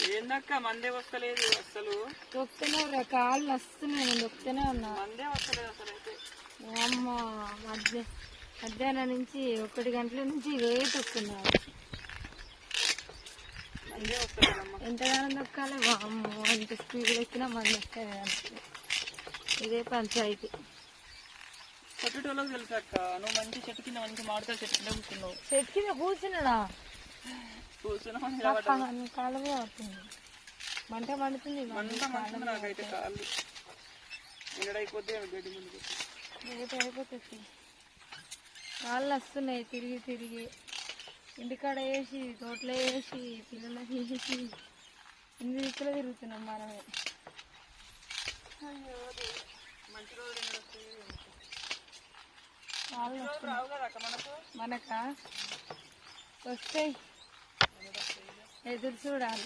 ఏందక్క మందే వస్తలేదు అసలు. తొక్కుతున్నా కాళ్ళు వస్తున్నాయి, నేను తొక్కుతూనే ఉన్నా. మందే వస్తలేదు అసలు అయితే. అమ్మ మధ్యాహ్నం నుంచి 1 గంటల నుంచి ఇదే తొక్కుతున్నారు. మందే వస్తలేదమ్మా. ఎంతగానో తొక్కాలి. అమ్మో ఇంత స్పీడ్ ఎక్కినా మంది వస్తాయి. ఇదే పంచాయతీ. కొట్టేటోళ్ళకి తెలుసు అక్క. నువ్వు మంచి చెట్టు కింద మంచి మామిడికాయ చెట్టు కింద కూర్చున్నావు. చెట్టు కింద కూర్చున్నాడా? కూర్చున్నావు. కాలు అవుతుంది, మంట మండుతుంది. నాకైతే కాళ్ళు ఎండైపోతే గడ్డి ముందు అయిపోతుంది. కాళ్ళు వస్తున్నాయి తిరిగి తిరిగి. ఇంటికాడ వేసి, తోటలో వేసి, పిల్లలకి వేసి, ఇన్ని దిక్కులో తిరుగుతున్నాం మనమే. మంచి రోజులు మనకా వస్తాయి, ఎదురు చూడాలి.